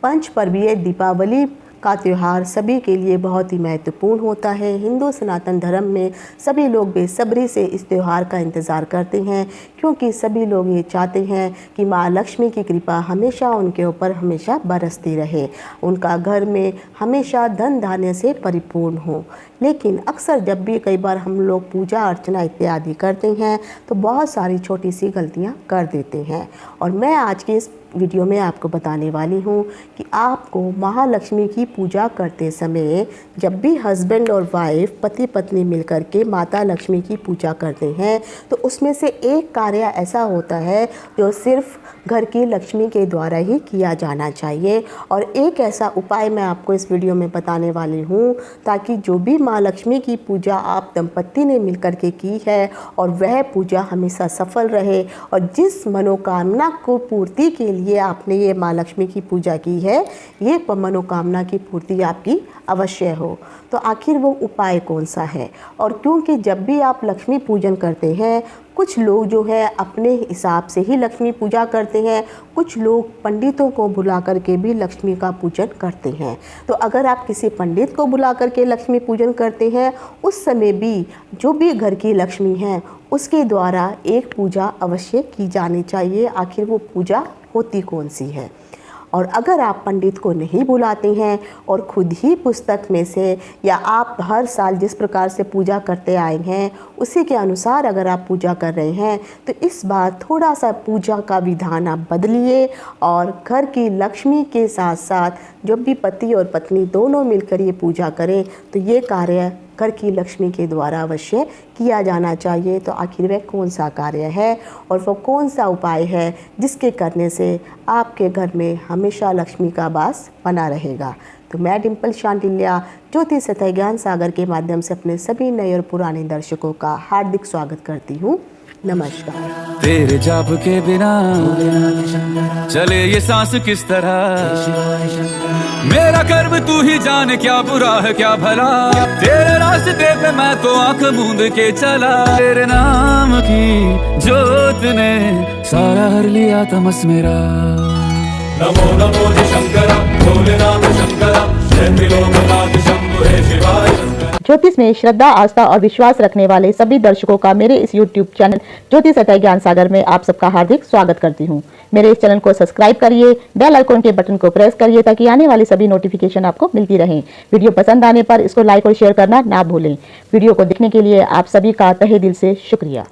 पंच पर्वीय दीपावली का त्यौहार सभी के लिए बहुत ही महत्वपूर्ण होता है। हिंदू सनातन धर्म में सभी लोग बेसब्री से इस त्यौहार का इंतज़ार करते हैं, क्योंकि सभी लोग ये चाहते हैं कि माँ लक्ष्मी की कृपा हमेशा उनके ऊपर हमेशा बरसती रहे, उनका घर में हमेशा धन धान्य से परिपूर्ण हो। लेकिन अक्सर जब भी कई बार हम लोग पूजा अर्चना इत्यादि करते हैं तो बहुत सारी छोटी सी गलतियाँ कर देते हैं, और मैं आज के इस वीडियो में आपको बताने वाली हूँ कि आपको महालक्ष्मी की पूजा करते समय जब भी हस्बैंड और वाइफ पति पत्नी मिलकर के माता लक्ष्मी की पूजा करते हैं तो उसमें से एक कार्य ऐसा होता है जो सिर्फ घर की लक्ष्मी के द्वारा ही किया जाना चाहिए, और एक ऐसा उपाय मैं आपको इस वीडियो में बताने वाली हूँ ताकि जो भी माँ लक्ष्मी की पूजा आप दंपत्ति ने मिलकर के की है और वह पूजा हमेशा सफल रहे, और जिस मनोकामना को पूर्ति के लिए आपने ये माँ लक्ष्मी की पूजा की है ये मनोकामना की पूर्ति आपकी अवश्य हो। तो आखिर वो उपाय कौन सा है? और क्योंकि जब भी आप लक्ष्मी पूजन करते हैं कुछ लोग जो है अपने हिसाब से ही लक्ष्मी पूजा करते हैं, कुछ लोग पंडितों को बुला करके भी लक्ष्मी का पूजन करते हैं। तो अगर आप किसी पंडित को बुला करके लक्ष्मी पूजन करते हैं उस समय भी जो भी घर की लक्ष्मी है उसके द्वारा एक पूजा अवश्य की जानी चाहिए। आखिर वो पूजा होती कौन सी है? और अगर आप पंडित को नहीं बुलाते हैं और खुद ही पुस्तक में से या आप हर साल जिस प्रकार से पूजा करते आए हैं उसी के अनुसार अगर आप पूजा कर रहे हैं तो इस बार थोड़ा सा पूजा का विधान आप बदलिए, और घर की लक्ष्मी के साथ साथ जब भी पति और पत्नी दोनों मिलकर ये पूजा करें तो ये कार्य घर की लक्ष्मी के द्वारा अवश्य किया जाना चाहिए। तो आखिर वह कौन सा कार्य है और वो कौन सा उपाय है जिसके करने से आपके घर में हमेशा लक्ष्मी का वास बना रहेगा? तो मैं डिम्पल शांडिल्या ज्योतिष सतह ज्ञान सागर के माध्यम से अपने सभी नए और पुराने दर्शकों का हार्दिक स्वागत करती हूँ। नमस्कार। तेरे जाप के बिना चले ये सांस किस तरह, मेरा कर्म तू ही जाने क्या बुरा है क्या भला, तेरे रास्ते पे मैं तो आंख मूंद के चला, तेरे नाम की जोत ने सारा हर लिया तमस मेरा। नमो नमो जी शंकरा भोलेनाथ शंकरा जय त्रिलोकनाथ शंभु हे शिवाय शंकरा। ज्योतिष में श्रद्धा, आस्था और विश्वास रखने वाले सभी दर्शकों का मेरे इस YouTube चैनल ज्योतिष सतह ज्ञान सागर में आप सबका हार्दिक स्वागत करती हूँ। मेरे इस चैनल को सब्सक्राइब करिए, बेल आइकन के बटन को प्रेस करिए ताकि आने वाली सभी नोटिफिकेशन आपको मिलती रहें। वीडियो पसंद आने पर इसको लाइक और शेयर करना ना भूलें। वीडियो को देखने के लिए आप सभी का तहे दिल से शुक्रिया।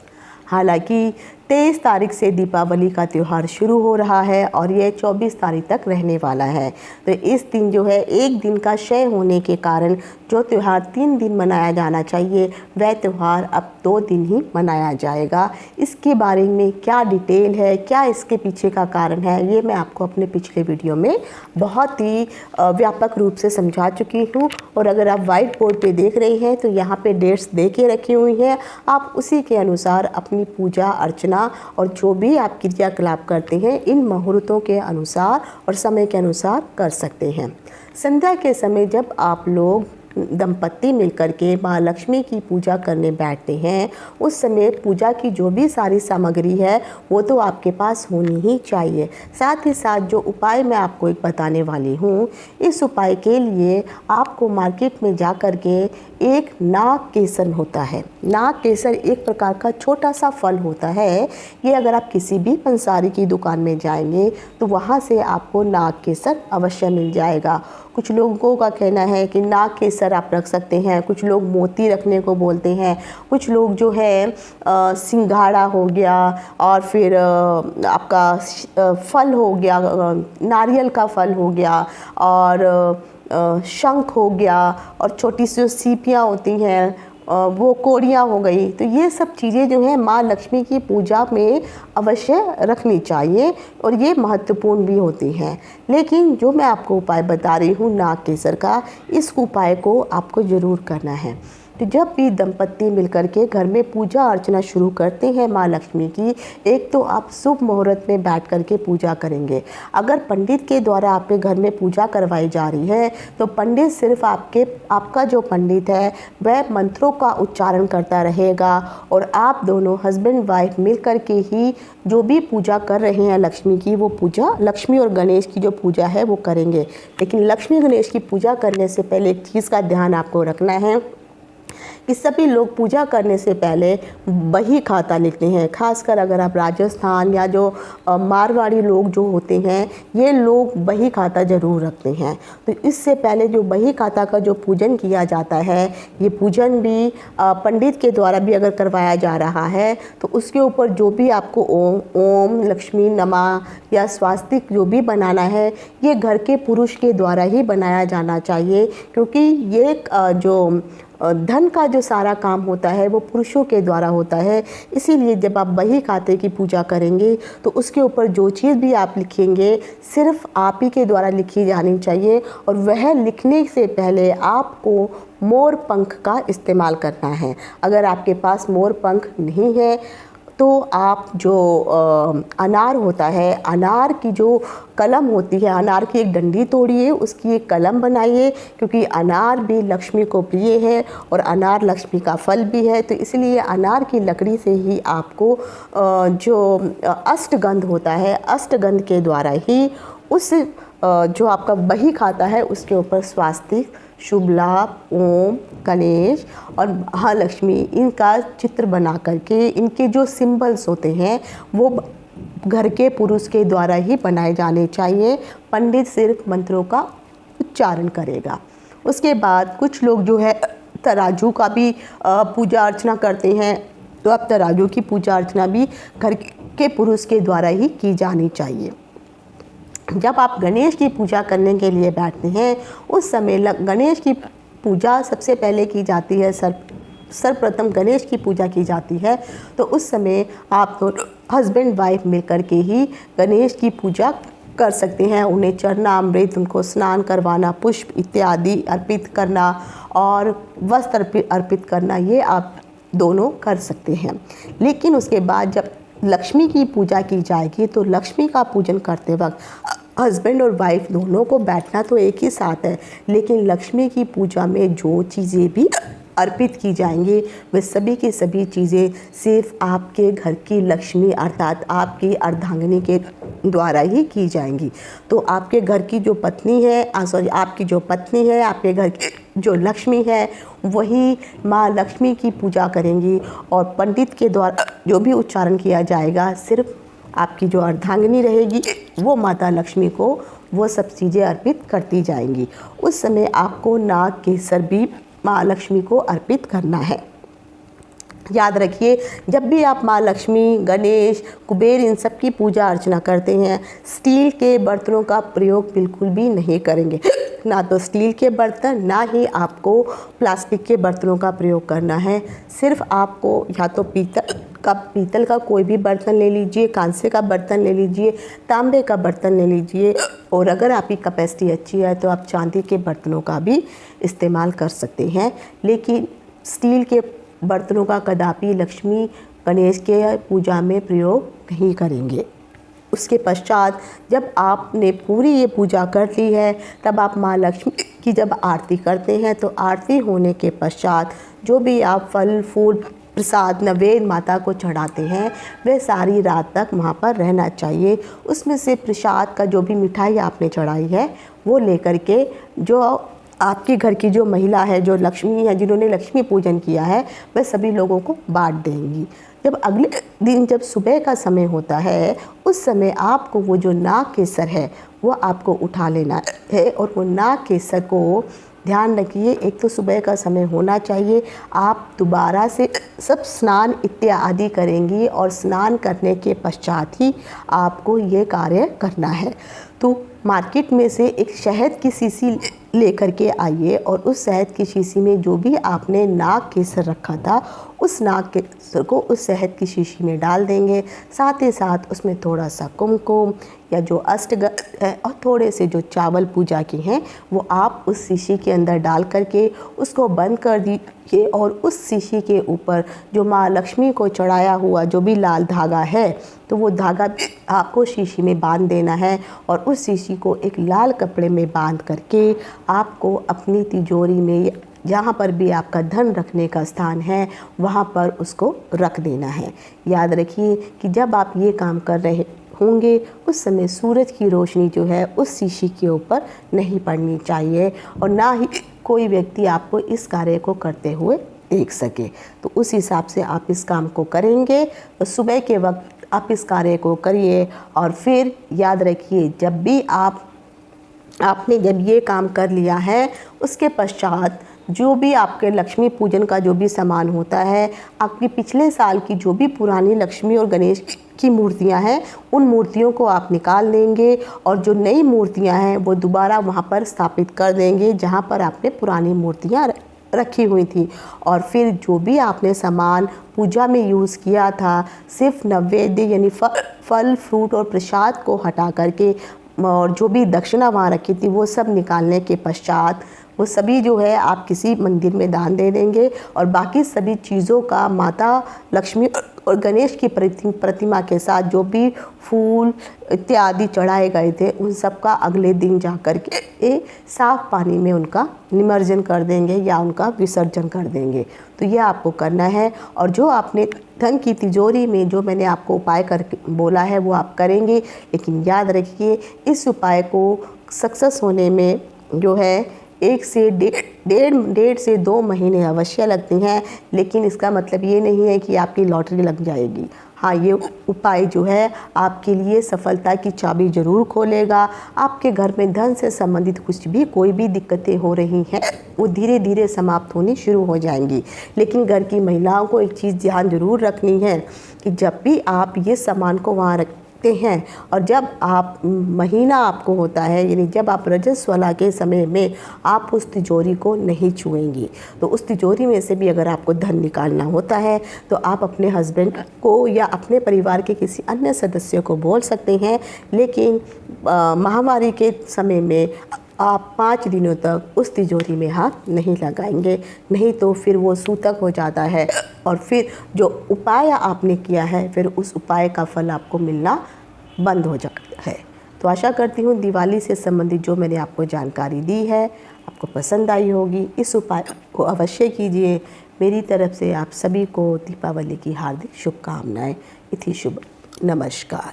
हालांकि 23 तारीख से दीपावली का त्यौहार शुरू हो रहा है और यह 24 तारीख तक रहने वाला है। तो इस दिन जो है एक दिन का क्षय होने के कारण जो त्यौहार 3 दिन मनाया जाना चाहिए वह त्यौहार अब 2 दिन ही मनाया जाएगा। इसके बारे में क्या डिटेल है, क्या इसके पीछे का कारण है, ये मैं आपको अपने पिछले वीडियो में बहुत ही व्यापक रूप से समझा चुकी हूँ। और अगर आप व्हाइट बोर्ड पे देख रहे हैं तो यहाँ पे डेट्स दे के रखी हुई हैं, आप उसी के अनुसार अपनी पूजा अर्चना और जो भी आप क्रियाकलाप करते हैं इन मुहूर्तों के अनुसार और समय के अनुसार कर सकते हैं। संध्या के समय जब आप लोग दंपत्ति मिलकर के माँ लक्ष्मी की पूजा करने बैठते हैं उस समय पूजा की जो भी सारी सामग्री है वो तो आपके पास होनी ही चाहिए। साथ ही साथ जो उपाय मैं आपको एक बताने वाली हूँ, इस उपाय के लिए आपको मार्केट में जा कर के एक नाग केसर होता है। नाग केसर एक प्रकार का छोटा सा फल होता है। ये अगर आप किसी भी पंसारी की दुकान में जाएंगे तो वहाँ से आपको नाग केसर अवश्य मिल जाएगा। कुछ लोगों का कहना है कि नाग केसर आप रख सकते हैं, कुछ लोग मोती रखने को बोलते हैं, कुछ लोग जो है सिंघाड़ा हो गया और फिर आपका फल हो गया, नारियल का फल हो गया और शंख हो गया और छोटी सी सीपियाँ होती हैं वो कोड़ियाँ हो गई। तो ये सब चीज़ें जो हैं माँ लक्ष्मी की पूजा में अवश्य रखनी चाहिए और ये महत्वपूर्ण भी होती हैं। लेकिन जो मैं आपको उपाय बता रही हूँ नाग केसर का, इस उपाय को आपको ज़रूर करना है। तो जब भी दंपत्ति मिलकर के घर में पूजा अर्चना शुरू करते हैं माँ लक्ष्मी की, एक तो आप शुभ मुहूर्त में बैठ करके पूजा करेंगे। अगर पंडित के द्वारा आपके घर में पूजा करवाई जा रही है तो पंडित सिर्फ आपका जो पंडित है वह मंत्रों का उच्चारण करता रहेगा और आप दोनों हस्बैंड वाइफ मिल कर के ही जो भी पूजा कर रहे हैं लक्ष्मी की, वो पूजा लक्ष्मी और गणेश की जो पूजा है वो करेंगे। लेकिन लक्ष्मी गणेश की पूजा करने से पहले एक चीज़ का ध्यान आपको रखना है कि सभी लोग पूजा करने से पहले बही खाता लिखते हैं। खासकर अगर आप राजस्थान या जो मारवाड़ी लोग जो होते हैं, ये लोग बही खाता ज़रूर रखते हैं। तो इससे पहले जो बही खाता का जो पूजन किया जाता है, ये पूजन भी पंडित के द्वारा भी अगर करवाया जा रहा है तो उसके ऊपर जो भी आपको ओम लक्ष्मी नमः या स्वास्तिक जो भी बनाना है, ये घर के पुरुष के द्वारा ही बनाया जाना चाहिए, क्योंकि ये जो धन का जो सारा काम होता है वो पुरुषों के द्वारा होता है। इसीलिए जब आप बही खाते की पूजा करेंगे तो उसके ऊपर जो चीज़ भी आप लिखेंगे सिर्फ आप ही के द्वारा लिखी जानी चाहिए, और वह लिखने से पहले आपको मोर पंख का इस्तेमाल करना है। अगर आपके पास मोर पंख नहीं है तो आप जो अनार होता है, अनार की जो कलम होती है, अनार की एक डंडी तोड़िए, उसकी एक कलम बनाइए, क्योंकि अनार भी लक्ष्मी को प्रिय है और अनार लक्ष्मी का फल भी है। तो इसलिए अनार की लकड़ी से ही आपको जो अष्टगंध होता है, अष्टगंध के द्वारा ही उस जो आपका बही खाता है उसके ऊपर स्वास्तिक, शुभ लाभ, ओम, गणेश और महालक्ष्मी, इनका चित्र बना करके इनके जो सिंबल्स होते हैं वो घर के पुरुष के द्वारा ही बनाए जाने चाहिए। पंडित सिर्फ मंत्रों का उच्चारण करेगा। उसके बाद कुछ लोग जो है तराजू का भी पूजा अर्चना करते हैं, तो अब तराजू की पूजा अर्चना भी घर के पुरुष के द्वारा ही की जानी चाहिए। जब आप गणेश की पूजा करने के लिए बैठते हैं उस समय गणेश की पूजा सबसे पहले की जाती है, सर्वप्रथम गणेश की पूजा की जाती है। तो उस समय आप तो हस्बैंड वाइफ मिलकर के ही गणेश की पूजा कर सकते हैं। उन्हें चरणामृत, उनको स्नान करवाना, पुष्प इत्यादि अर्पित करना और वस्त्र अर्पित करना, ये आप दोनों कर सकते हैं। लेकिन उसके बाद जब लक्ष्मी की पूजा की जाएगी तो लक्ष्मी का पूजन करते वक्त हस्बैंड और वाइफ दोनों को बैठना तो एक ही साथ है, लेकिन लक्ष्मी की पूजा में जो चीज़ें भी अर्पित की जाएंगी वे सभी की सभी चीज़ें सिर्फ आपके घर की लक्ष्मी अर्थात आपकी अर्धांगिनी के द्वारा ही की जाएंगी। तो आपके घर की जो पत्नी है आपकी जो पत्नी है, आपके घर की जो लक्ष्मी है, वही माँ लक्ष्मी की पूजा करेंगी और पंडित के द्वारा जो भी उच्चारण किया जाएगा सिर्फ आपकी जो अर्धांगिनी रहेगी वो माता लक्ष्मी को वो सब चीज़ें अर्पित करती जाएंगी। उस समय आपको नाग केसर भी माँ लक्ष्मी को अर्पित करना है। याद रखिए, जब भी आप माँ लक्ष्मी, गणेश, कुबेर इन सब की पूजा अर्चना करते हैं, स्टील के बर्तनों का प्रयोग बिल्कुल भी नहीं करेंगे। ना तो स्टील के बर्तन, ना ही आपको प्लास्टिक के बर्तनों का प्रयोग करना है। सिर्फ आपको या तो पीतल का कोई भी बर्तन ले लीजिए, कांसे का बर्तन ले लीजिए, तांबे का बर्तन ले लीजिए, और अगर आपकी कैपेसिटी अच्छी है तो आप चांदी के बर्तनों का भी इस्तेमाल कर सकते हैं। लेकिन स्टील के बर्तनों का कदापि लक्ष्मी गणेश के पूजा में प्रयोग नहीं करेंगे। उसके पश्चात जब आपने पूरी ये पूजा कर ली है तब आप माँ लक्ष्मी की जब आरती करते हैं तो आरती होने के पश्चात जो भी आप फल फूल प्रसाद नवेद माता को चढ़ाते हैं वह सारी रात तक वहाँ पर रहना चाहिए। उसमें से प्रसाद का जो भी मिठाई आपने चढ़ाई है वो लेकर के जो आपके घर की जो महिला है, जो लक्ष्मी है, जिन्होंने लक्ष्मी पूजन किया है, वह सभी लोगों को बांट देंगी। जब अगले दिन जब सुबह का समय होता है उस समय आपको वो जो नाग केसर है वो आपको उठा लेना है, और वो नाग केसर को ध्यान रखिए, एक तो सुबह का समय होना चाहिए, आप दोबारा से सब स्नान इत्यादि करेंगी और स्नान करने के पश्चात ही आपको ये कार्य करना है। तो मार्केट में से एक शहद की शीशी लेकर के आइए और उस शहद की शीशी में जो भी आपने नाग केसर रखा था उस नाग केसर को उस शहद की शीशी में डाल देंगे। साथ ही साथ उसमें थोड़ा सा कुमकुम या जो अष्टगंध है और थोड़े से जो चावल पूजा के हैं वो आप उस शीशी के अंदर डाल करके उसको बंद कर दीजिए और उस शीशी के ऊपर जो माँ लक्ष्मी को चढ़ाया हुआ जो भी लाल धागा है तो वो धागा आपको शीशी में बांध देना है और उस शीशी को एक लाल कपड़े में बांध करके आपको अपनी तिजोरी में जहाँ पर भी आपका धन रखने का स्थान है वहाँ पर उसको रख देना है। याद रखिए कि जब आप ये काम कर रहे होंगे उस समय सूरज की रोशनी जो है उस शीशी के ऊपर नहीं पड़नी चाहिए और ना ही कोई व्यक्ति आपको इस कार्य को करते हुए देख सके। तो उस हिसाब से आप इस काम को करेंगे। तो सुबह के वक्त आप इस कार्य को करिए और फिर याद रखिए जब भी आपने जब ये काम कर लिया है उसके पश्चात जो भी आपके लक्ष्मी पूजन का जो भी सामान होता है, आपकी पिछले साल की जो भी पुरानी लक्ष्मी और गणेश की मूर्तियां हैं उन मूर्तियों को आप निकाल देंगे और जो नई मूर्तियां हैं वो दोबारा वहां पर स्थापित कर देंगे जहां पर आपने पुरानी मूर्तियां रखी हुई थी। और फिर जो भी आपने सामान पूजा में यूज़ किया था सिर्फ नैवेद्य यानी फल फ्रूट और प्रसाद को हटा करके और जो भी दक्षिणा वहाँ रखी थी वो सब निकालने के पश्चात वो सभी जो है आप किसी मंदिर में दान दे देंगे और बाकी सभी चीज़ों का माता लक्ष्मी और गणेश की प्रतिमा के साथ जो भी फूल इत्यादि चढ़ाए गए थे उन सब का अगले दिन जा कर के साफ पानी में उनका निमज्जन कर देंगे या उनका विसर्जन कर देंगे। तो यह आपको करना है और जो आपने धन की तिजोरी में जो मैंने आपको उपाय करके बोला है वो आप करेंगे। लेकिन याद रखिए इस उपाय को सक्सेस होने में जो है 1 से 1.5 से 2 महीने अवश्य लगते हैं, लेकिन इसका मतलब ये नहीं है कि आपकी लॉटरी लग जाएगी। हाँ, ये उपाय जो है आपके लिए सफलता की चाबी ज़रूर खोलेगा। आपके घर में धन से संबंधित कुछ भी कोई भी दिक्कतें हो रही हैं वो धीरे धीरे समाप्त होनी शुरू हो जाएंगी। लेकिन घर की महिलाओं को एक चीज़ ध्यान ज़रूर रखनी है कि जब भी आप ये सामान को वहाँ रखते हैं और जब आप महीना आपको होता है यानी जब आप रजस्वला के समय में आप उस तिजोरी को नहीं छुएंगी। तो उस तिजोरी में से भी अगर आपको धन निकालना होता है तो आप अपने हस्बैंड को या अपने परिवार के किसी अन्य सदस्य को बोल सकते हैं। लेकिन महामारी के समय में आप 5 दिनों तक उस तिजोरी में हाथ नहीं लगाएंगे, नहीं तो फिर वो सूतक हो जाता है और फिर जो उपाय आपने किया है फिर उस उपाय का फल आपको मिलना बंद हो जाता है। तो आशा करती हूँ दिवाली से संबंधित जो मैंने आपको जानकारी दी है आपको पसंद आई होगी। इस उपाय को अवश्य कीजिए। मेरी तरफ से आप सभी को दीपावली की हार्दिक शुभकामनाएं। इति शुभ, नमस्कार।